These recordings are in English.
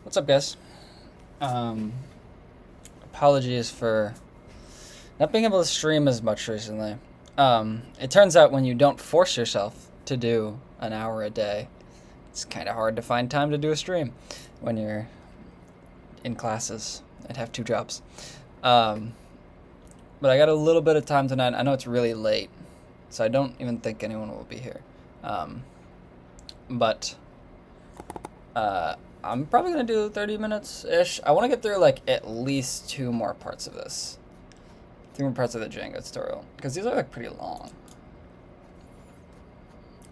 What's up, guys? Apologies for not being able to stream as much recently. It turns out when you don't force yourself to do an hour a day, it's kind of hard to find time to do a stream when you're in classes and have two jobs. But I got a little bit of time tonight. I know it's really late, so I don't even think anyone will be here. But I'm probably going to do 30 minutes-ish. I want to get through, like, at least 2 more parts of this. 2 more parts of the Django tutorial. Because these are, like, pretty long.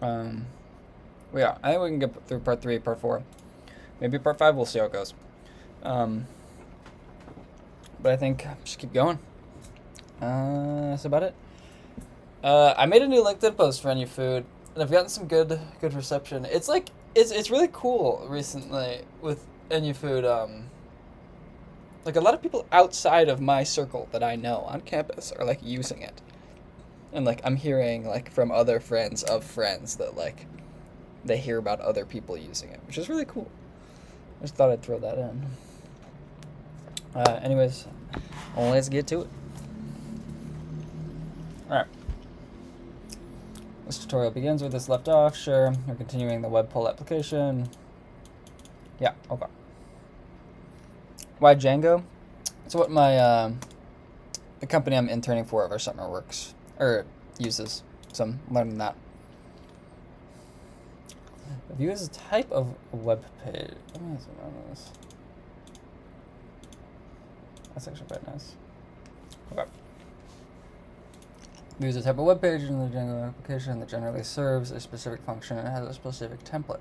Yeah, I think we can get through part 3, part 4. Maybe part 5, we'll see how it goes. But I think just keep going. That's about it. I made a new LinkedIn post for Any Food, and I've gotten some good reception. It's like, it's really cool recently with Any Food. Like, a lot of people outside of my circle that I know on campus are, like, using it. And, like, I'm hearing, like, from other friends of friends that, like, they hear about other people using it, which is really cool. I just thought I'd throw that in. Anyways, let's get to it. Alright. This tutorial begins with this left off. Sure, we're continuing the web pull application. Yeah, okay. Why Django? It's what my the company I'm interning for over summer works or uses. So I'm learning that. View is a type of web page. Let me zoom in on this. That's actually quite nice. Okay. View is a type of web page in the Django application that generally serves a specific function and has a specific template.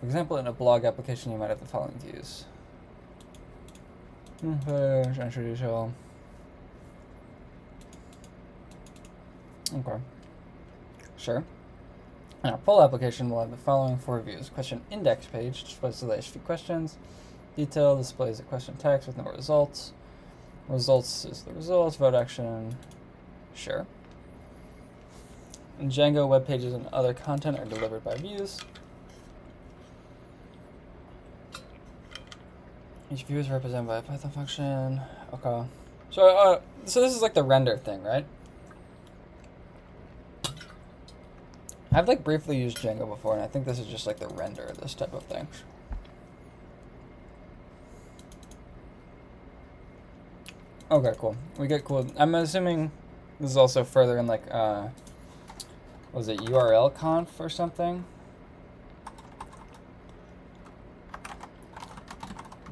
For example, in a blog application, you might have the following views. Entry detail. Okay. Sure. In our pull application, we'll have the following 4 views. Question index page displays the latest few questions. Detail displays the question text with no results. Results is the results. Vote action. Sure. In Django, web pages and other content are delivered by views. Each view is represented by a Python function. Okay. So this is like the render thing, right? I've like briefly used Django before, and I think this is just like the render, this type of thing. Okay, cool. We get cool. I'm assuming this is also further in like, was it URL conf or something?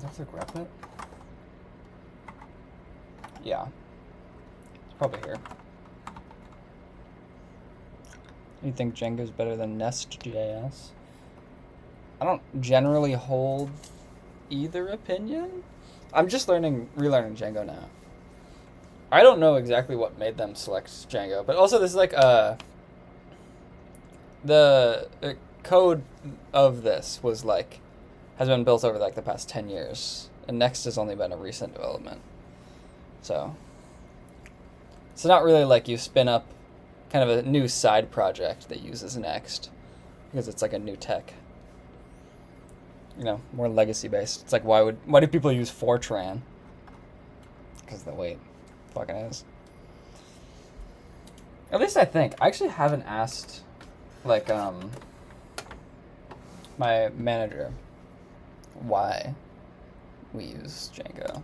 That's a grep it? Yeah. It's probably here. You think Django's better than Nest.js? I don't generally hold either opinion. I'm just relearning Django now. I don't know exactly what made them select Django, but also this is like the code of this was like has been built over like the past 10 years, and Next has only been a recent development. So it's not really like you spin up kind of a new side project that uses Next because it's like a new tech. You know, more legacy based. It's like why do people use Fortran? Because the way it fucking is. At least I think. I actually haven't asked like my manager why we use Django.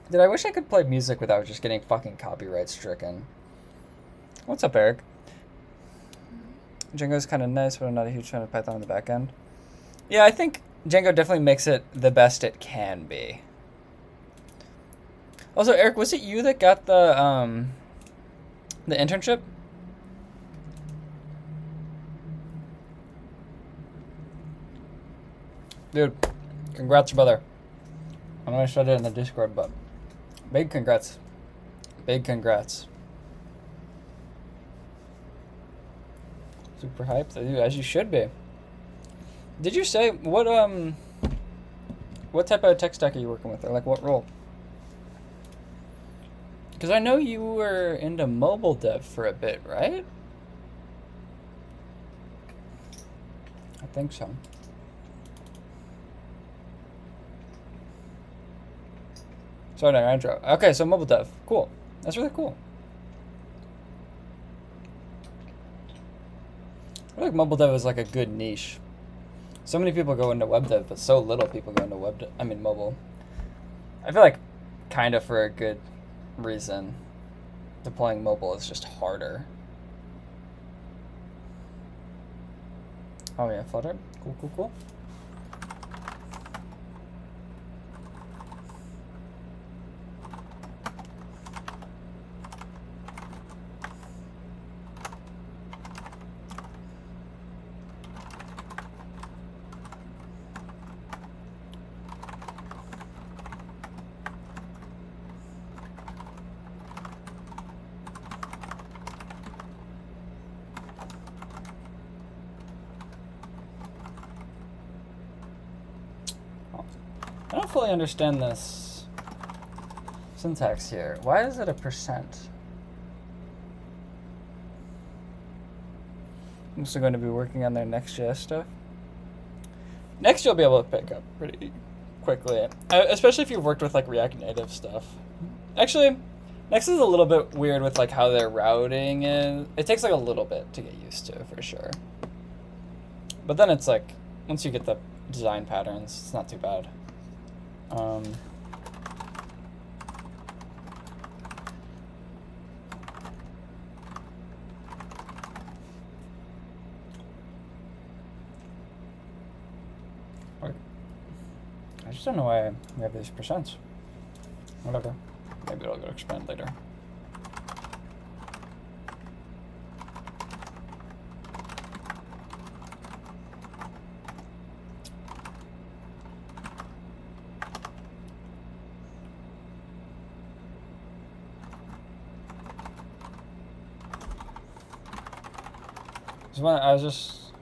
Dude, I wish I could play music without just getting fucking copyright stricken. What's up, Eric? Django's kind of nice, but I'm not a huge fan of Python on the back end. Yeah, I think Django definitely makes it the best it can be. Also, Eric, was it you that got the internship? Dude, congrats, brother. I know I said it in the Discord, but big congrats. Big congrats. Super hyped, as you should be. Did you say what What type of tech stack are you working with, or like what role? Because I know you were into mobile dev for a bit, right? I think so. Sorry, no, intro. Okay, so mobile dev. Cool. That's really cool. I feel like mobile dev is like a good niche. So many people go into web dev, but so little people go into mobile. I feel like kind of for a good reason. Deploying mobile is just harder. Oh yeah, Flutter. Cool, cool, cool. I don't fully understand this syntax here. Why is it a %? I'm still going to be working on their Next.js stuff. Next you'll be able to pick up pretty quickly, especially if you've worked with like React Native stuff. Actually, Next is a little bit weird with like how their routing is. It takes like a little bit to get used to, for sure. But then it's like, once you get the design patterns, it's not too bad. I just don't know why we have these %. Whatever. Maybe it'll go expand later. I was just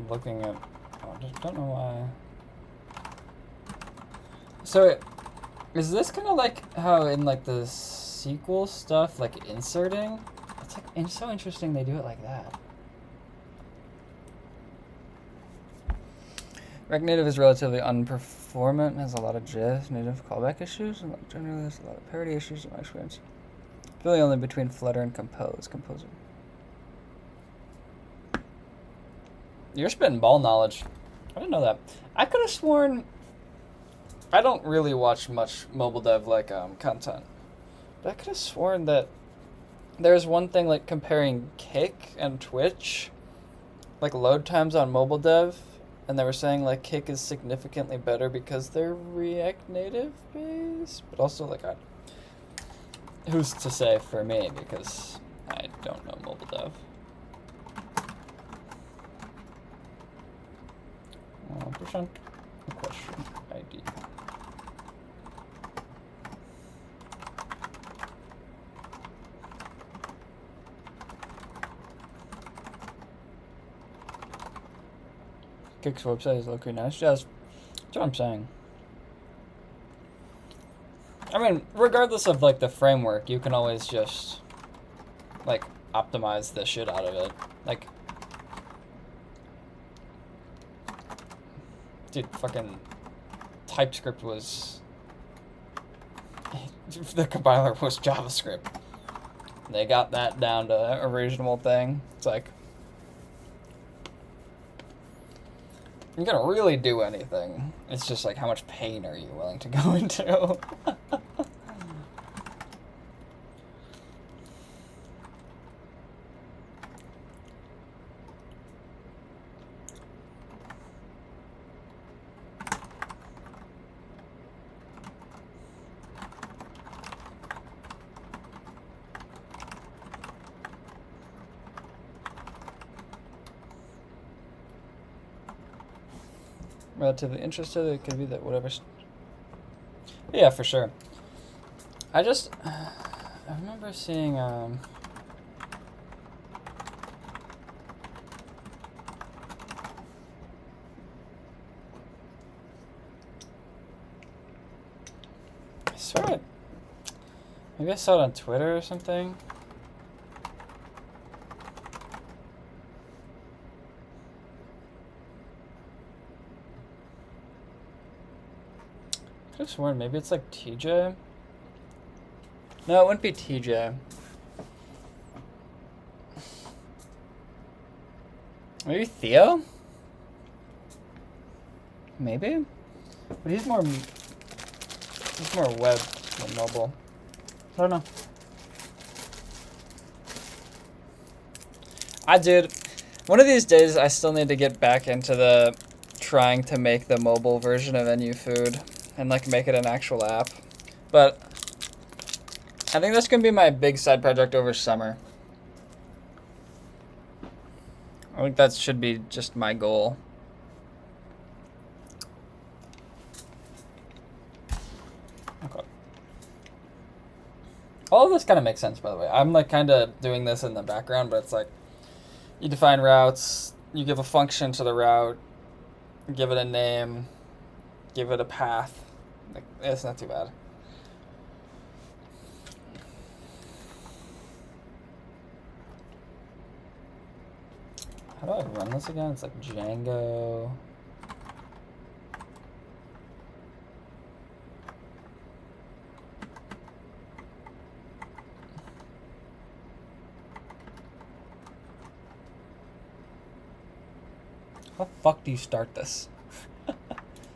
looking at. I just don't know why. So, is this kind of like how in like the SQL stuff, like inserting? It's like it's so interesting they do it like that. React Native is relatively unperformant, has a lot of JS native callback issues, and generally has a lot of parity issues in my experience. Really only between Flutter and Composer. You're spitting ball knowledge. I didn't know that. I could have sworn. I don't really watch much mobile dev like content, but I could have sworn that there's one thing like comparing Kick and Twitch, like load times on mobile dev, and they were saying like Kick is significantly better because they're React Native based, but also like who's to say for me because I don't know mobile dev. Percent question ID. Kick's website is looking nice. That's what I'm saying. I mean, regardless of like the framework, you can always just like optimize the shit out of it. Like, dude, fucking TypeScript was the compiler was JavaScript. They got that down to a reasonable thing. It's like you're gonna really do anything. It's just like how much pain are you willing to go into? Relatively interested, it could be that whatever. Yeah, for sure. I remember seeing swear maybe I saw it on Twitter or something. I could have sworn maybe it's like TJ. No, it wouldn't be TJ. Maybe Theo? Maybe? But he's more web than mobile. I don't know. Dude, one of these days I still need to get back into the trying to make the mobile version of NU Food and like make it an actual app. But I think that's gonna be my big side project over summer. I think that should be just my goal. Okay. All of this kind of makes sense, by the way. I'm like kind of doing this in the background, but it's like you define routes, you give a function to the route, give it a name, give it a path. Like, it's not too bad. How do I run this again? It's like Django. How the fuck do you start this?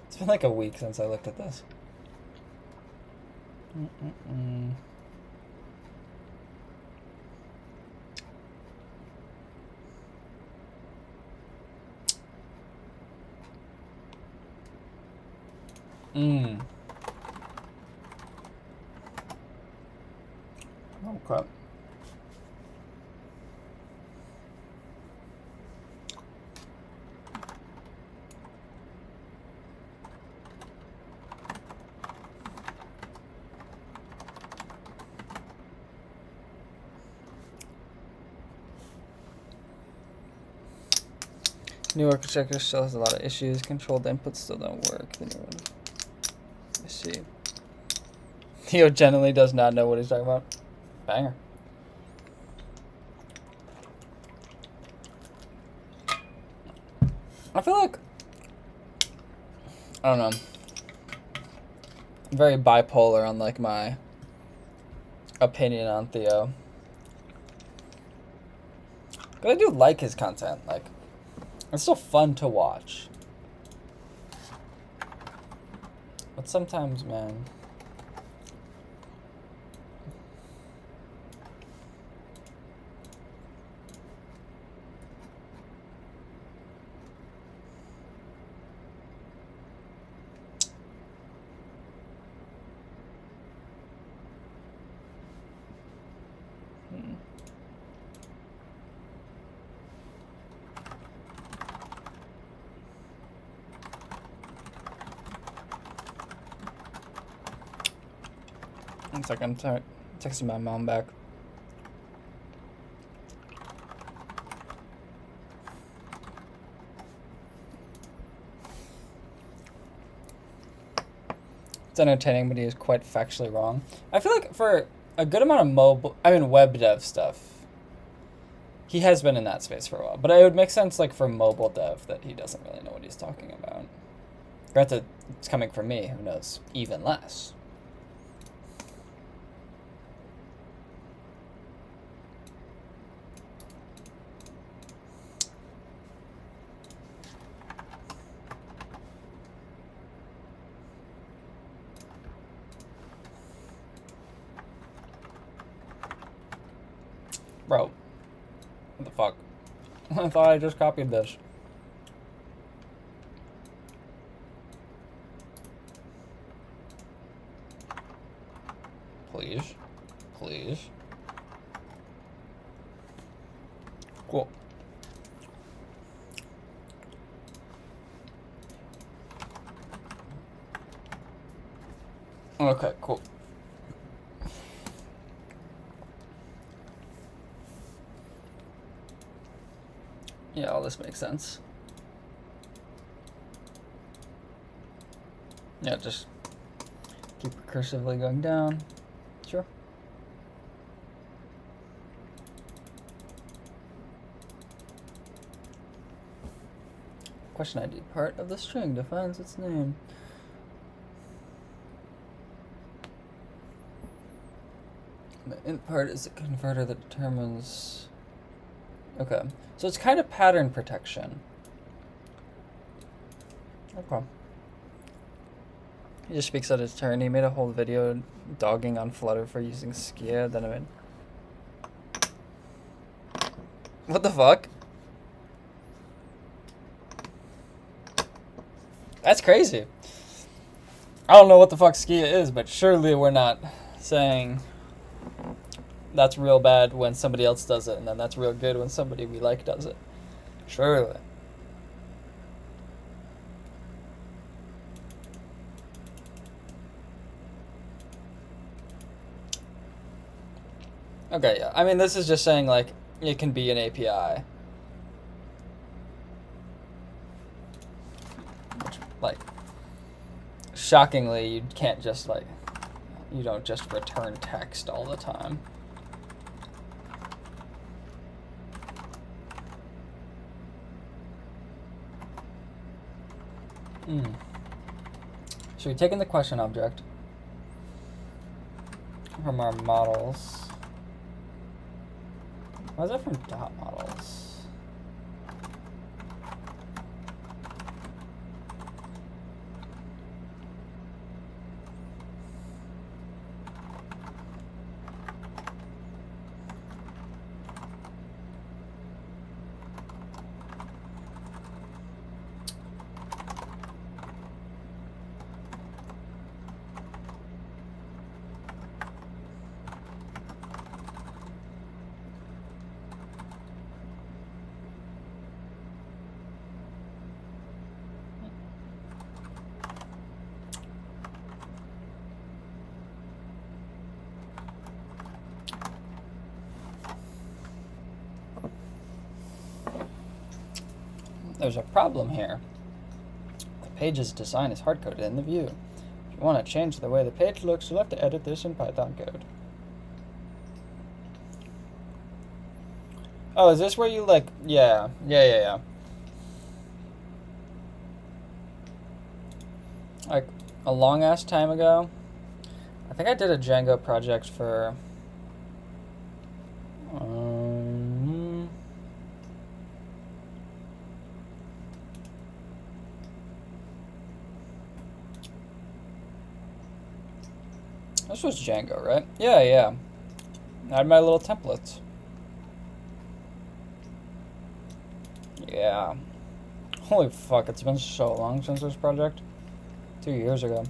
It's been like a week since I looked at this. Oh crap. New architecture still has a lot of issues. Controlled inputs still don't work. The new one. I see. Theo generally does not know what he's talking about. Banger. I feel like, I don't know, I'm very bipolar on like my opinion on Theo. But I do like his content. Like, it's still fun to watch. But sometimes, man. One second, I'm texting my mom back. It's entertaining, but he is quite factually wrong. I feel like for a good amount of web dev stuff, he has been in that space for a while. But it would make sense, like, for mobile dev that he doesn't really know what he's talking about. Granted, it's coming from me, who knows even less. Bro, what the fuck? I thought I just copied this. Please. Please. Cool. Okay, cool. Yeah, all this makes sense. Yeah, just Keep recursively going down. Sure. Question ID. Part of the string defines its name. The int part is the converter that determines... Okay. So it's kind of pattern protection. Okay. He just speaks at his turn. He made a whole video dogging on Flutter for using Skia. Then I mean... What the fuck? That's crazy. I don't know what the fuck Skia is, but surely we're not saying that's real bad when somebody else does it, and then that's real good when somebody we like does it. Surely. Okay, yeah. I mean, this is just saying, like, it can be an API. Like, shockingly, you can't just, like, you don't just return text all the time. So we take in the question object from our models. Why is that from dot models? There's a problem here. The page's design is hard-coded in the view. If you want to change the way the page looks, you'll have to edit this in Python code. Oh, is this where you, like, yeah. Like, a long-ass time ago, I think I did a Django project for... This was Django, right? Yeah. I had my little templates. Yeah. Holy fuck, it's been so long since this project. 2 years ago.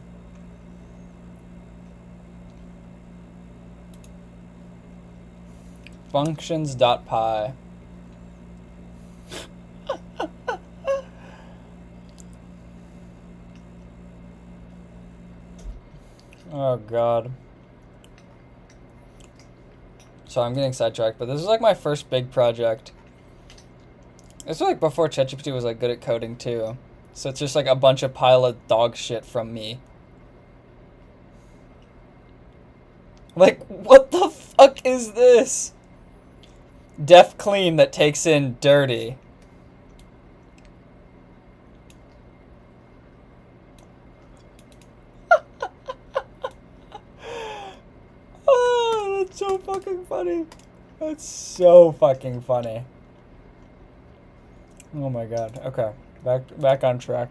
Functions.py. Oh god. So I'm getting sidetracked, but this is like my first big project. This was like before ChatGPT was like good at coding too. So it's just like a bunch of pile of dog shit from me. Like, what the fuck is this? Def clean that takes in dirty. Oh, that's so fucking funny. That's so fucking funny. Oh my god. Okay. Back on track.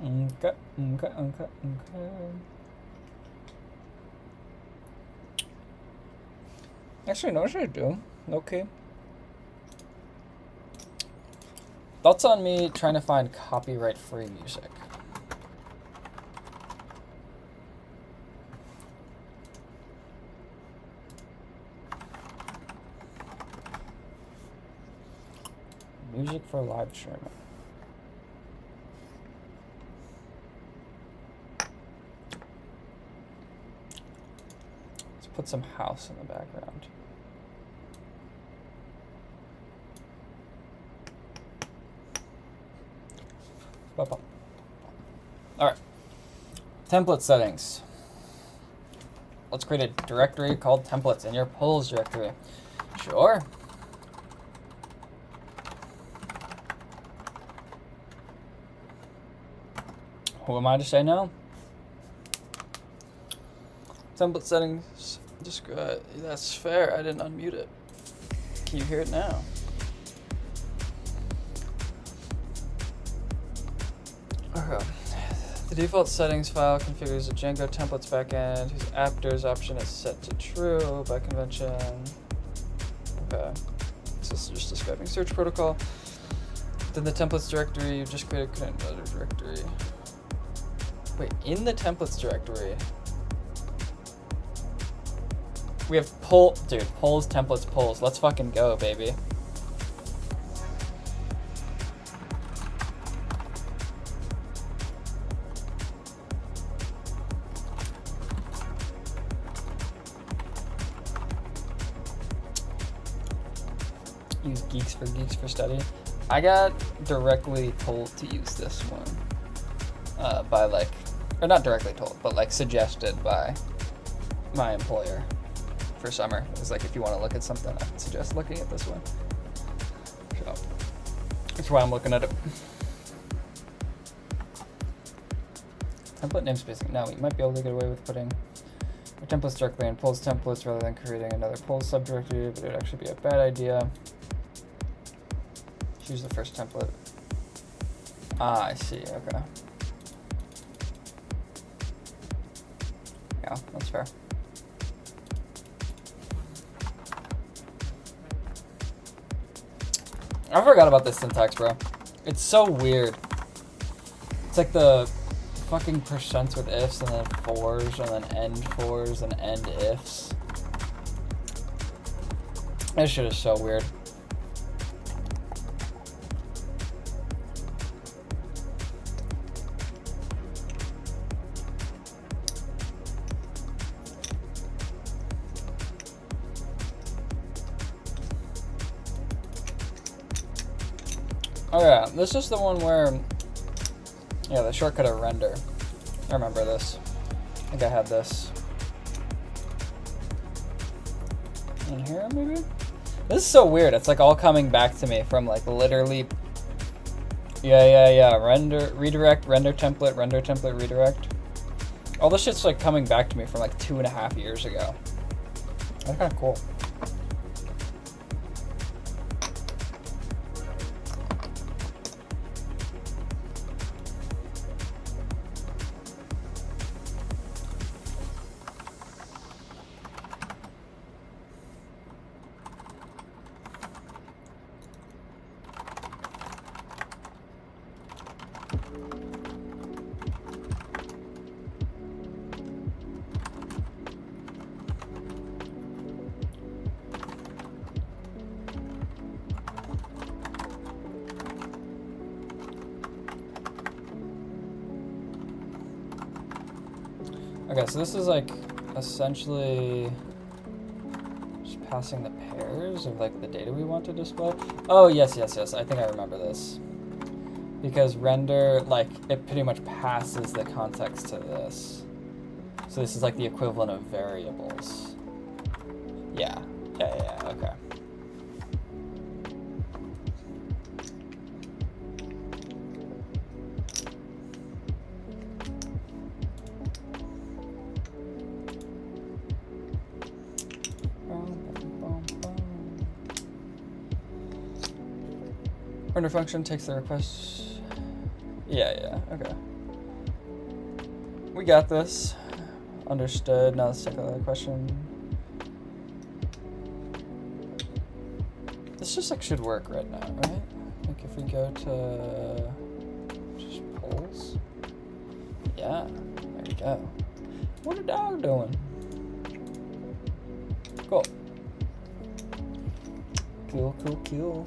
Okay. Actually, no, what should I do? Okay. Thoughts on me trying to find copyright-free music? Music for live streaming. Let's put some house in the background. Alright. Template settings. Let's create a directory called templates in your polls directory. Sure. Who am I to say no? Template settings. That's fair. I didn't unmute it. Can you hear it now? Okay. The default settings file configures a Django templates backend whose appders option is set to true by convention. Okay. This is just describing search protocol. Then the templates directory, you just created another directory. Wait, in the templates directory, we have polls, templates, polls. Let's fucking go, baby. Use Geeks for Study. I got directly told to use this one by or not directly told, but suggested by my employer for summer. It was like, if you want to look at something, I suggest looking at this one. So that's why I'm looking at it. Template namespacing. Now we might be able to get away with putting our templates directly in polls templates rather than creating another polls subdirectory, but it would actually be a bad idea. Choose the first template. Ah, I see. Okay. Yeah, that's fair. I forgot about this syntax, bro. It's so weird. It's like the fucking percents with ifs and then fors and then end fors and end ifs. This shit is so weird. Oh yeah, this is the one where, yeah, the shortcut of render. I remember this. I think I had this. In here, maybe? This is so weird. It's like all coming back to me from literally. Yeah. Render, redirect, render template, redirect. All this shit's coming back to me from 2.5 years ago. That's kind of cool. Okay, so this is essentially just passing the pairs of the data we want to display. Oh, yes. I think I remember this. Because render, it pretty much passes the context to this. So this is the equivalent of variables. Yeah, okay. Render function takes the request. Yeah, okay. We got this. Understood. Now let's take another question. This just should work right now, right? If we go to just polls. Yeah, there we go. What a dog doing? Cool. Cool.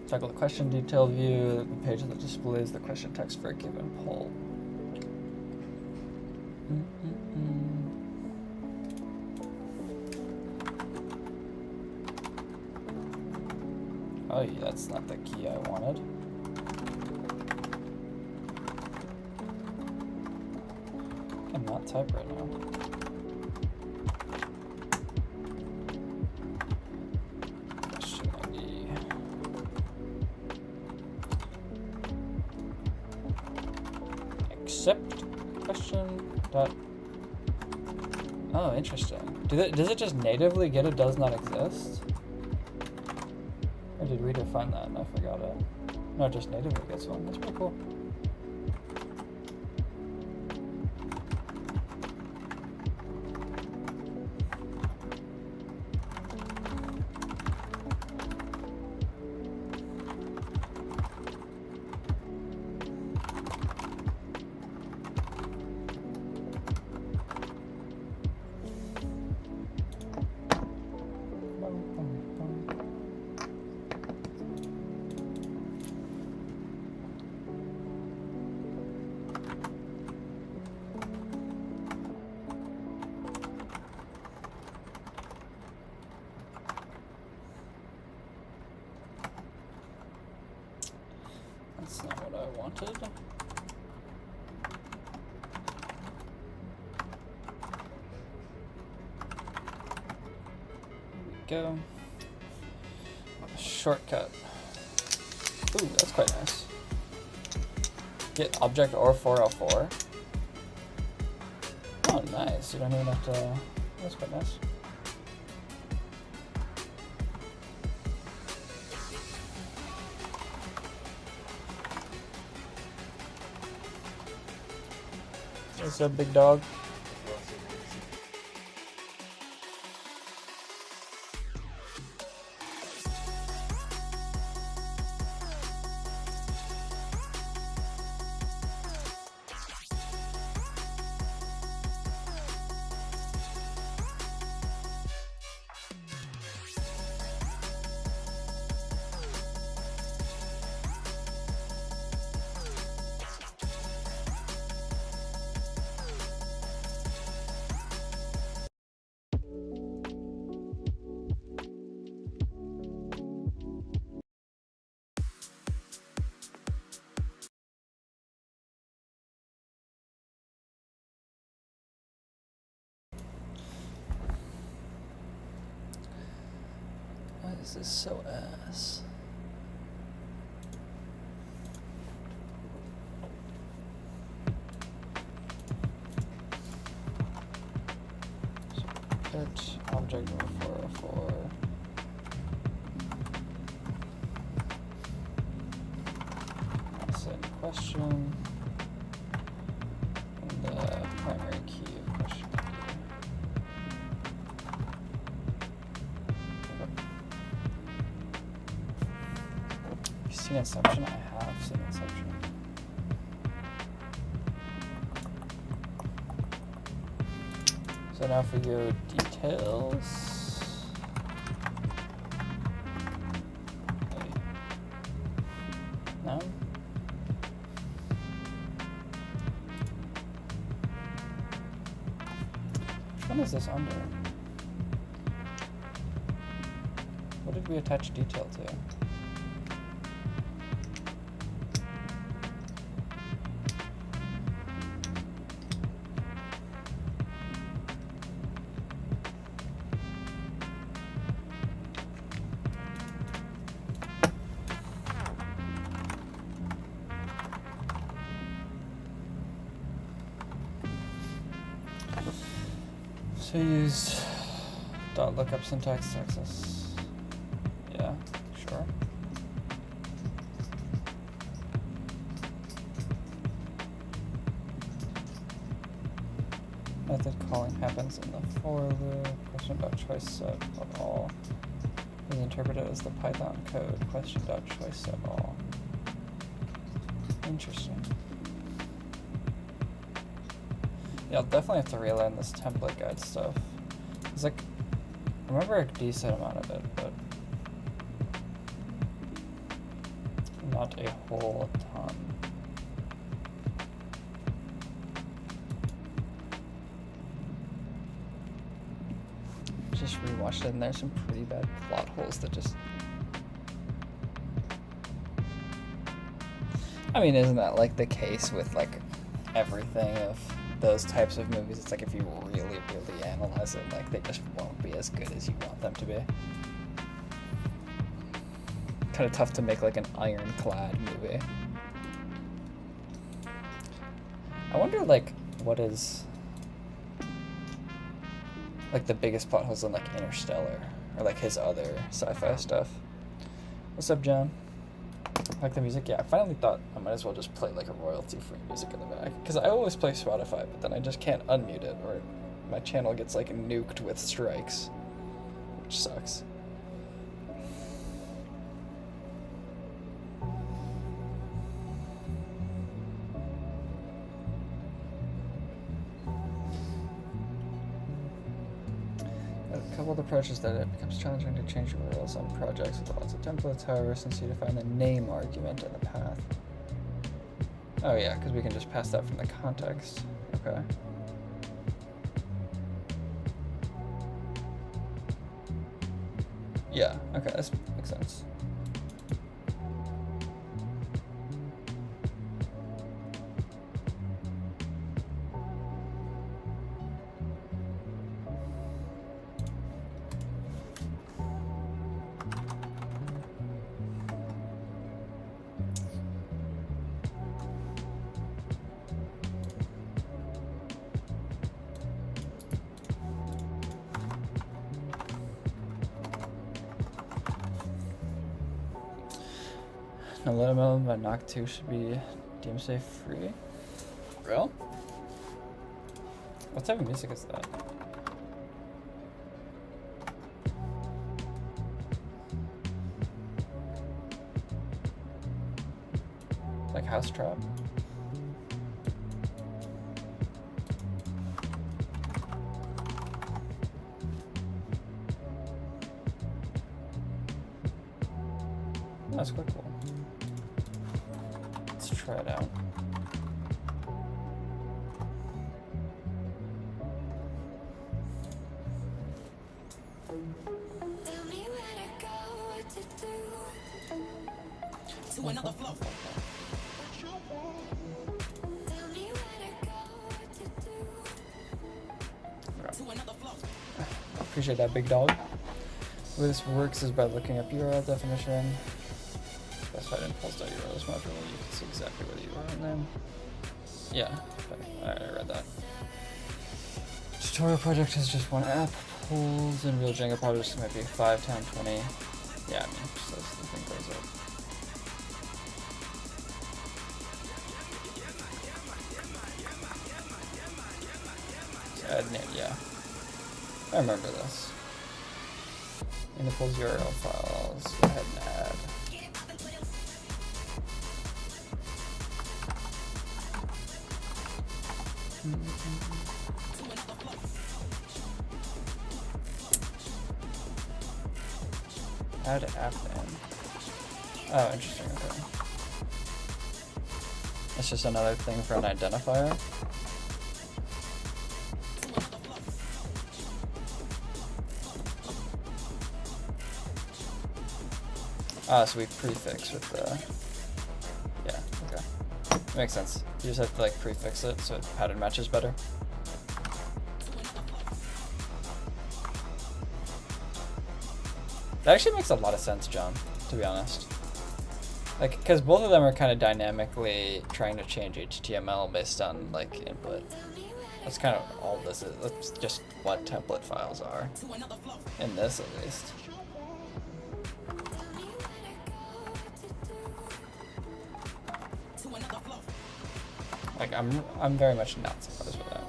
Toggle the question detail view, the page that displays the question text for a given poll. Oh, yeah, that's not the key I wanted. cannot type right now. Question ID. Accept question dot. Oh, interesting. Does it just natively get it does not exist? Or did we define that and I forgot it? No, it just natively gets one. That's pretty cool. That's not what I wanted. Here we go. Shortcut. Ooh, that's quite nice. Get object or 404. Oh, nice. You don't even have to. That's quite nice. What's up, big dog? Why is this so ass? Get object number 404. That's in question. And the primary key of question ID. You've seen Inception? I have seen Inception. So now if we go details. Okay. No? Which one is this under? What did we attach detail to? So used dot lookup syntax access. Yeah, sure. Method calling happens in the for loop. Question dot choice set of all is interpreted as the Python code. Question dot choice set all. Interesting. Yeah, I'll definitely have to relearn this template guide stuff. It's like, I remember a decent amount of it, but not a whole ton. Just rewatched it, and there's some pretty bad plot holes that just. I mean, isn't that like the case with like everything of those types of movies, it's like if you really, really analyze it, like they just won't be as good as you want them to be. Kind of tough to make like an ironclad movie. I wonder like what is like the biggest plot holes in like Interstellar or like his other sci-fi stuff. What's up, John? Like the music? Yeah, I finally thought I might as well just play like a royalty-free music in the back. Because I always play Spotify, but then I just can't unmute it or my channel gets like nuked with strikes. Which sucks. A couple of approaches that it becomes challenging to change the rules on projects with lots of templates, however, since you define the name argument in the path. Oh yeah, because we can just pass that from the context. Okay. Yeah, okay, that makes sense. No Little by Knock 2 should be DMCA free. Real? What type of music is that? Like house trap? That's quite cool. Let's try it out. To another flow. Appreciate that, big dog. The way this works is by looking up URL definition. Specified in pulse.urls module, you can see exactly where the URL name. Yeah, okay. Alright, I read that. Tutorial project is just one app. Pulls and real Django projects might be 5, 10, 20. Yeah, I mean, just as the thing goes up. So add name, yeah. I remember this. In the pulls URL files, go ahead and add. Add app name. Oh, interesting, okay. It's just another thing for an identifier. Ah, so we prefix with the... Yeah, okay. Makes sense. You just have to like prefix it so it pattern matches better. That actually makes a lot of sense, John, to be honest. Like, because both of them are kind of dynamically trying to change HTML based on like input. That's kind of all this is. That's just what template files are. In this, at least. Like, I'm very much not surprised with that.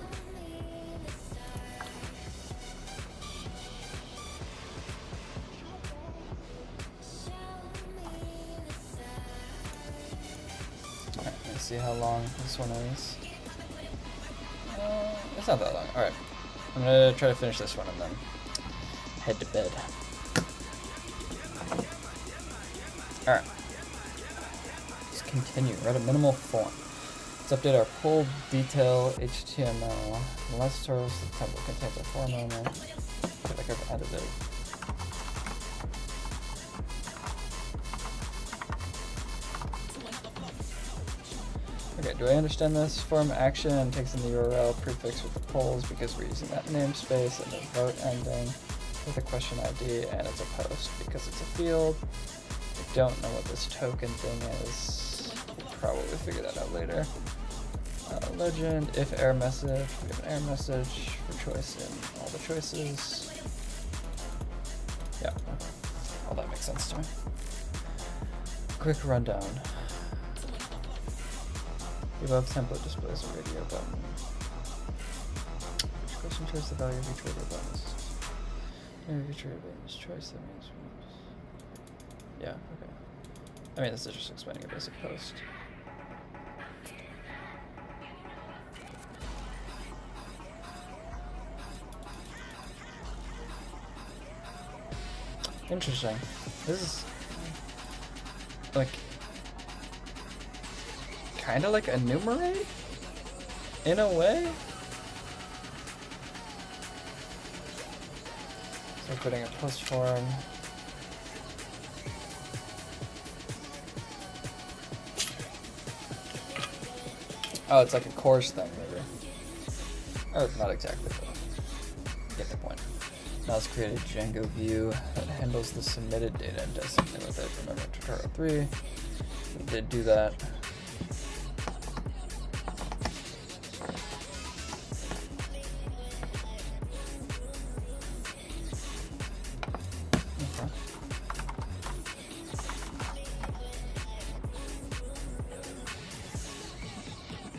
Alright, let's see how long this one is. It's not that long. Alright. I'm gonna try to finish this one and then head to bed. Alright. Let's continue. We're at a minimal form. Let's update our pull detail HTML. The last tutorial, the template contains a form element. I feel like I've added it. Okay, Alright, do I understand this? Form action and takes in the URL prefix with the polls because we're using that namespace and the vote ending with a question ID, and it's a post because it's a field. I don't know what this token thing is. We'll probably figure that out later. Legend, if error message, we have an error message for choice in all the choices. Yeah, okay. All that makes sense to me. Quick rundown. The above template displays a radio button. Each question choice the value of each radio button. Each radio button is choice, that means. Yeah, okay. I mean, this is just explaining a basic post. Interesting. This is like kind of like enumerate in a way. So putting a post form. Oh, it's like a course thing, maybe. Oh, it's not exactly, but get the point. Now let's create a Django view that handles the submitted data and does something with it. Remember tutorial 3. We did do that.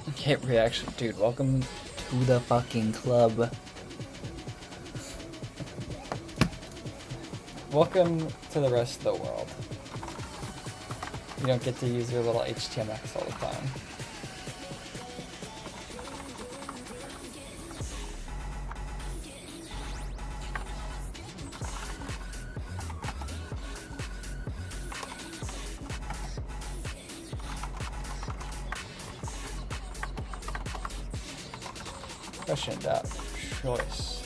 Okay. Hit reaction. Dude, welcome to the fucking club. Welcome to the rest of the world. You don't get to use your little HTMX all the time. Question dot choice.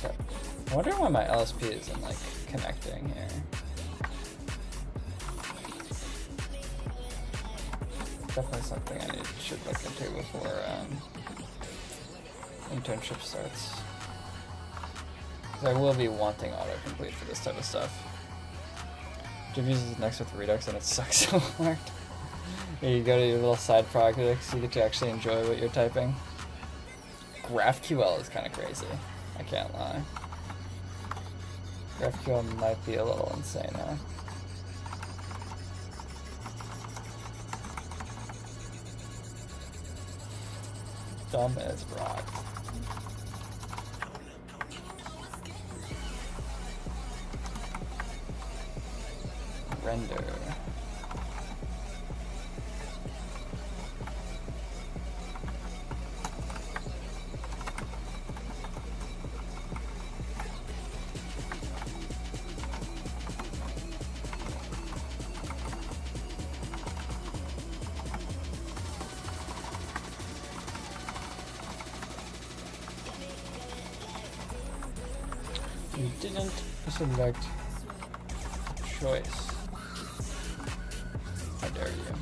So, I wonder why my LSP isn't like connecting here. Definitely something I should look into before internship starts. Because I will be wanting autocomplete for this type of stuff. Jib uses next with Redux and it sucks so hard. You go to your little side projects, you get to actually enjoy what you're typing. GraphQL is kind of crazy, I can't lie. GraphQL might be a little insane, huh? Dumb as rock. Render. You didn't select choice. How dare you?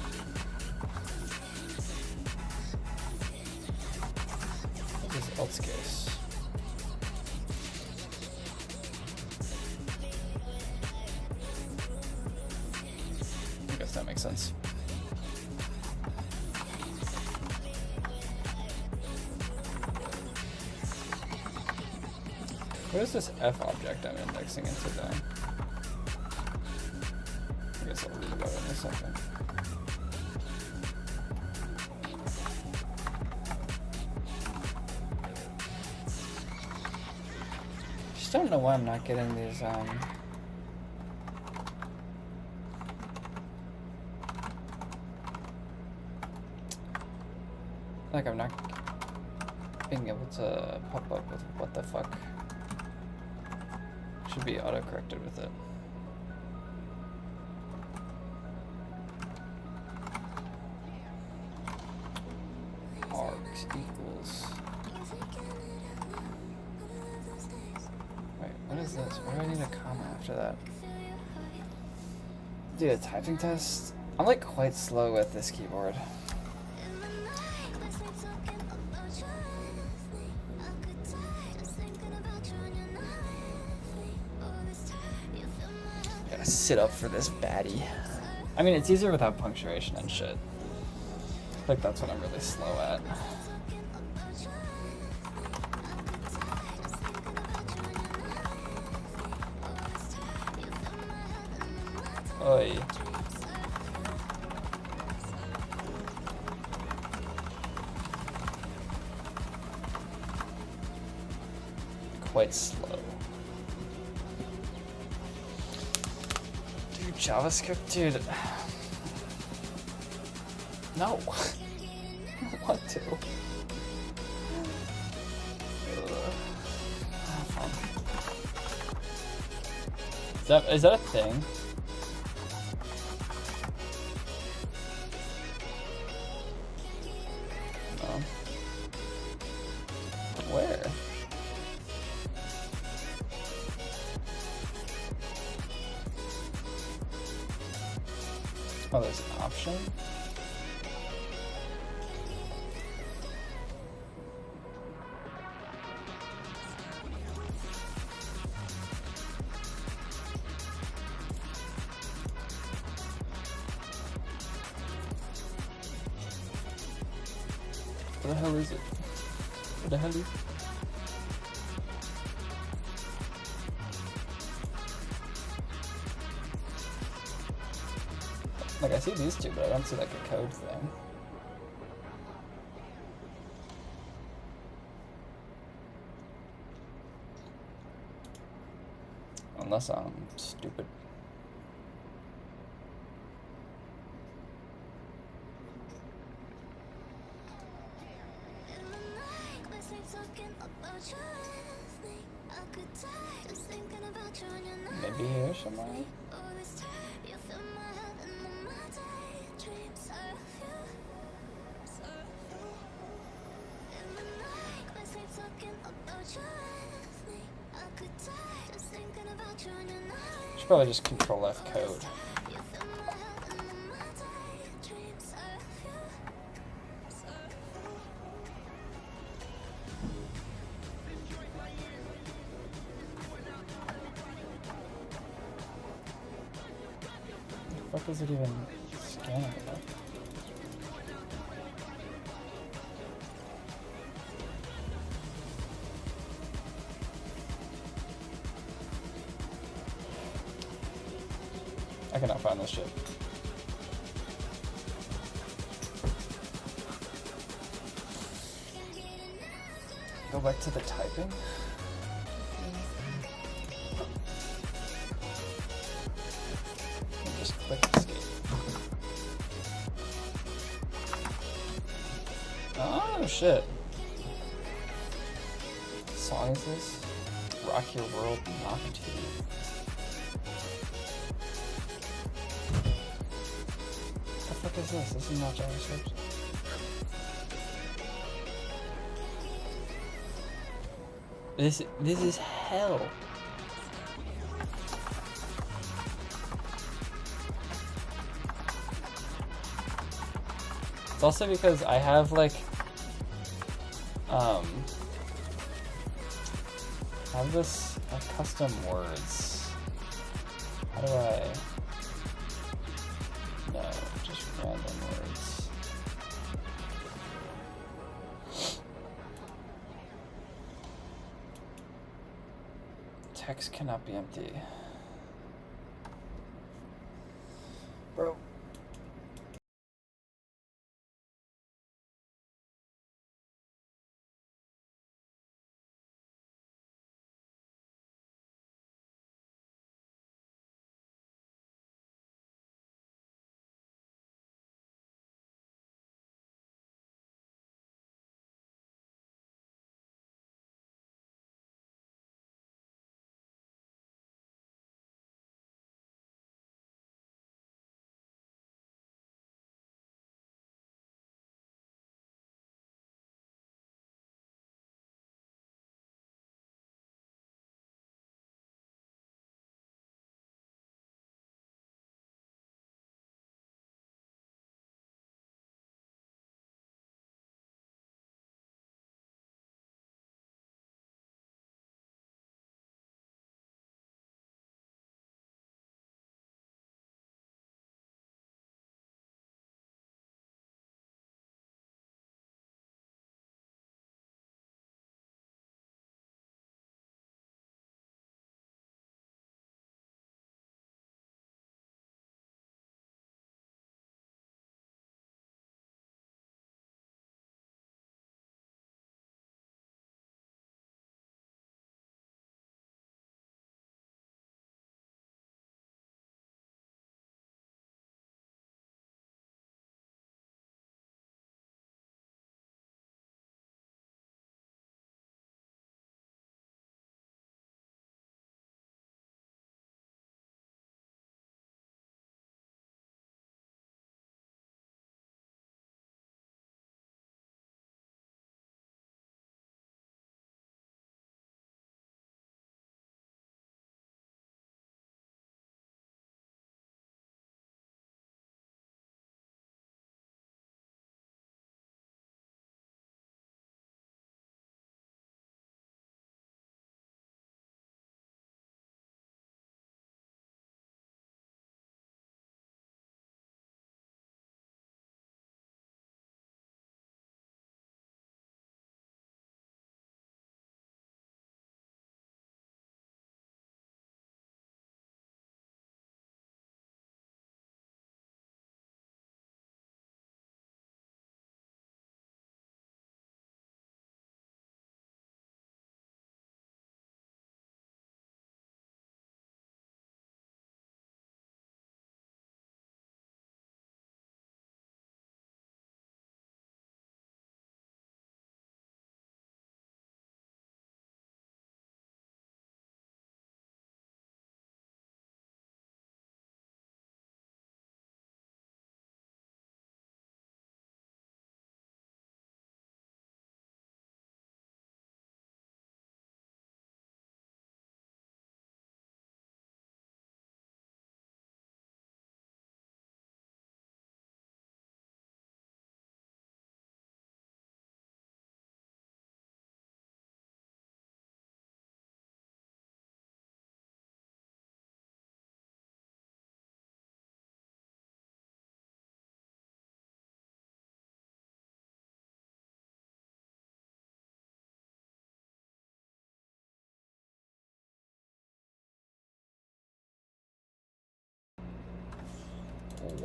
What is else case? I guess that makes sense. What is this F object I'm indexing into though? I guess I'll read about it in a second. Just don't know why I'm not getting these like I'm not being able to pop up with what the fuck. Should be auto-corrected with it. Args equals. Wait, what is this? Why do I need a comma after that? Dude, a typing test? I'm like quite slow with this keyboard. gotta sit up for this baddie. I mean, it's easier without punctuation and shit. I think that's what I'm really slow at. Oi. Quite slow. Dude, JavaScript, dude. No. I don't want to. Fine. Is that a thing? No. Where? Oh, there's an option? What the hell is it? What the hell is it? Like, I see these two, but I don't see, like, a code thing. Unless I'm stupid. Maybe here somewhere? Should probably just Control F code. The fuck is it even scanning about? I cannot find this shit. Go back to the typing. And just click escape. Oh shit. What song is this? Rock Your World Knock 2. What the fuck is this? This is not JavaScript. This is hell. It's also because I have like I have this custom words. How do I? No, just random words. Text cannot be empty. Bro.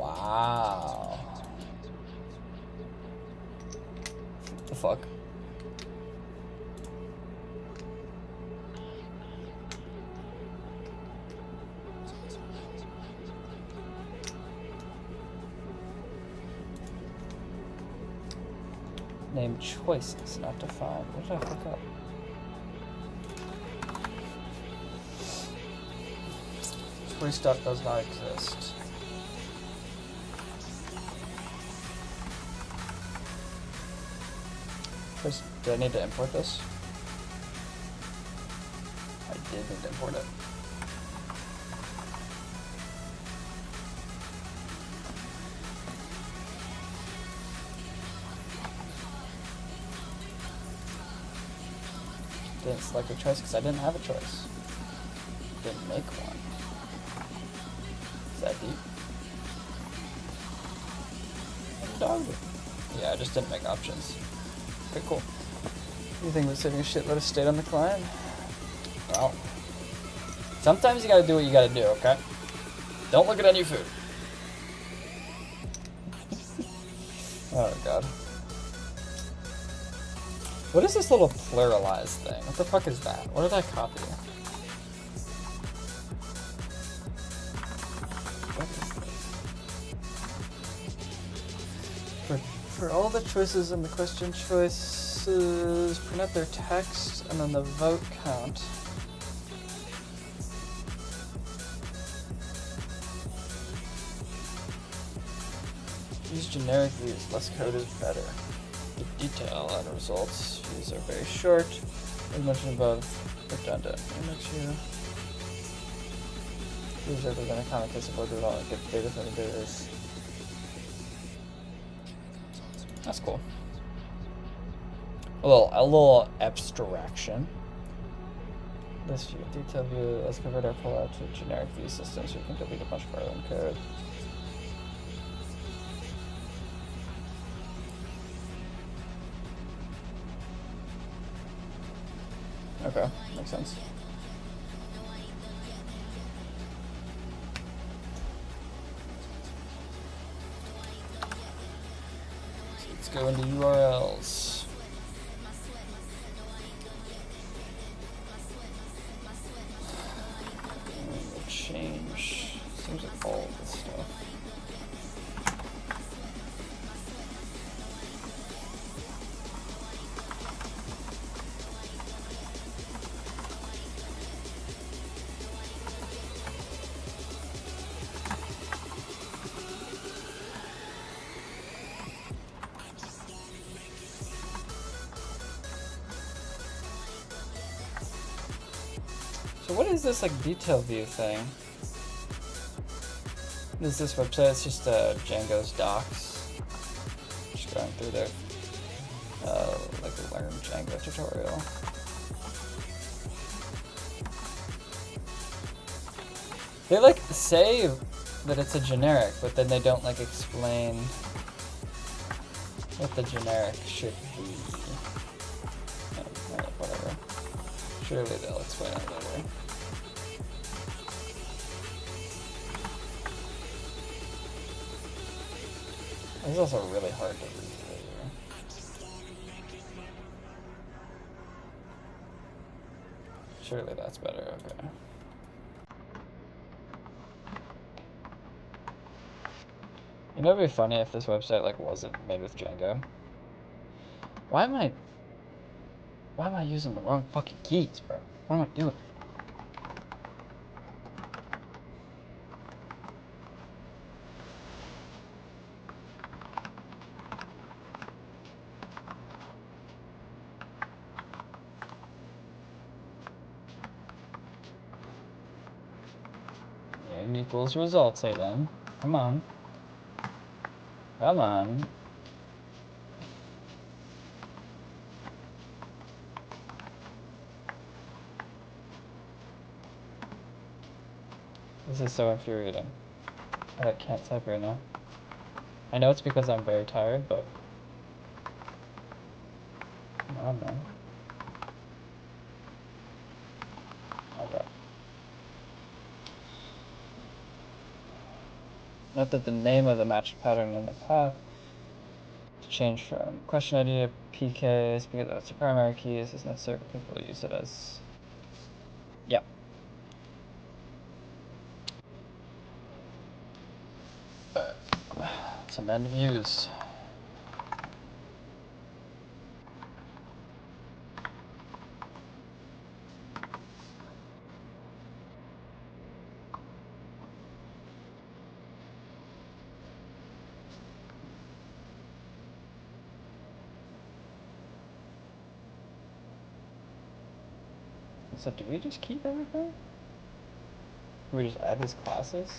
Wow. What the fuck? Name choices, not defined. What did I fuck up? Choice stuff does not exist. First, do I need to import this? I did need to import it. Didn't select a choice because I didn't have a choice. Didn't make one. Is that deep? Dog. Yeah, I just didn't make options. Okay, cool. You think we're saving a shitload of state on the client? Well, sometimes you gotta do what you gotta do, okay? Don't look at any food. Oh god. What is this little pluralize thing? What the fuck is that? What did I copy? What is this? For all the choices in the question choices, print out their text and then the vote count. Use generic views, less code is better. The detail and results views are very short. As mentioned above, redundant. Image view. Views are within a common case of order all get data from the database. That's cool. A little abstraction. This view, detail view, let's convert our pull-out to a generic view system so we can delete a bunch of our own code. Okay, makes sense. So let's go into URLs. We'll change. Seems like all of this stuff. So what is this like detail view thing? Is this website? It's just Django's docs. Just going through their like learn Django tutorial. They like say that it's a generic, but then they don't like explain what the generic should be. Whatever. Surely they'll explain it later. This is also really hard to read later. Surely that's better, okay. You know, it'd be funny if this website like wasn't made with Django. Why am I using the wrong fucking keys, bro? What am I doing? Name equals result, say then. Come on. Come on. This is so infuriating. I can't type right now. I know it's because I'm very tired, but come on, man. Okay. Note that the name of the match pattern in the path to change from question ID to PKs because that's the primary key. This is necessary for people to use it as. Yeah. Some end views. So do we just keep everything? Do we just add these classes?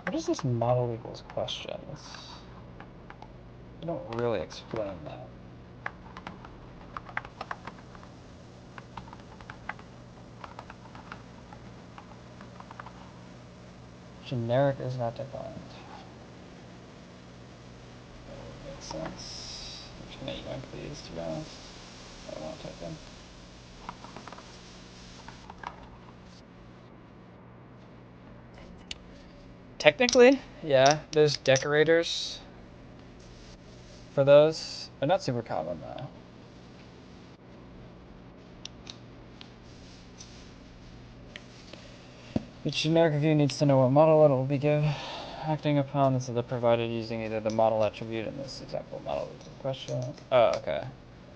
What is this model equals questions? You don't really explain that. Generic is not defined. That would make sense. I'm just gonna yank these to be honest. I don't want to type in. Technically, yeah, there's decorators for those. They're not super common though. Each generic view needs to know what model it will be acting upon. This is provided using either the model attribute in this example model question. Oh, okay.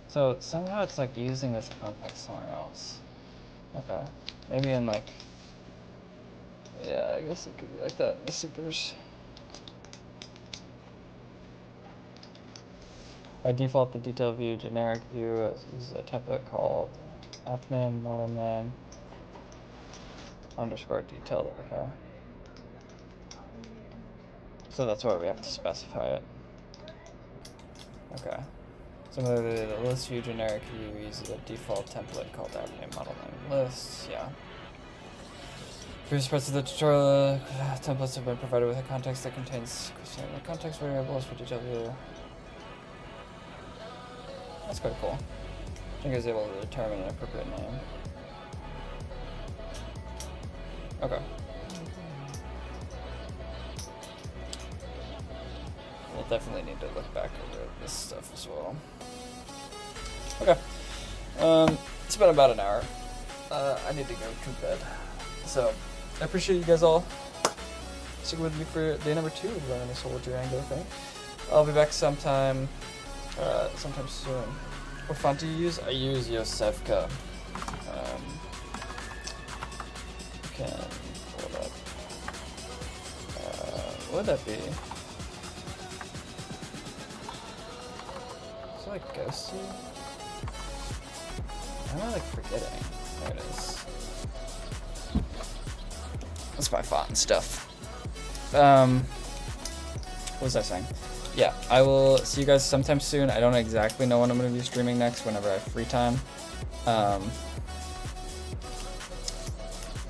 So somehow it's like using this context somewhere else. Okay. Maybe in like. Yeah, I guess it could be like that in the supers. By default, the detail view generic view is a template called admin model underscore detailed. Okay. So that's why we have to specify it. Okay. Similarly, the list view generic view uses a default template called admin model name lists. Yeah. Previous parts of the tutorial templates have been provided with a context that contains context variables for detail view. That's quite cool. Django is able to determine an appropriate name. Okay. We'll definitely need to look back over this stuff as well. Okay. It's been about an hour. I need to go to bed. So, I appreciate you guys all sticking with me for day number 2 of learning this whole Django thing. I'll be back sometime soon. What font do you use? I use Yosefka. Can pull it up. What would that be? Is it like Ghosty? Am I like forgetting? There it is. That's my font and stuff. What was I saying? Yeah, I will see you guys sometime soon. I don't exactly know when I'm going to be streaming next, whenever I have free time. Are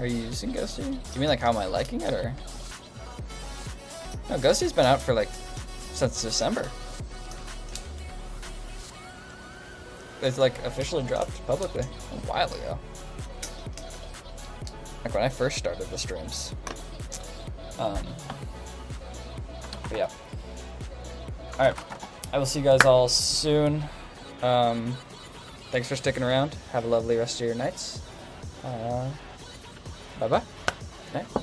you using Ghosty? Do you mean like how am I liking it, or? No, Ghosty's been out for like, since December. It's like officially dropped publicly a while ago. Like when I first started the streams. But yeah. Alright, I will see you guys all soon. Thanks for sticking around. Have a lovely rest of your nights. Bye-bye. Good night.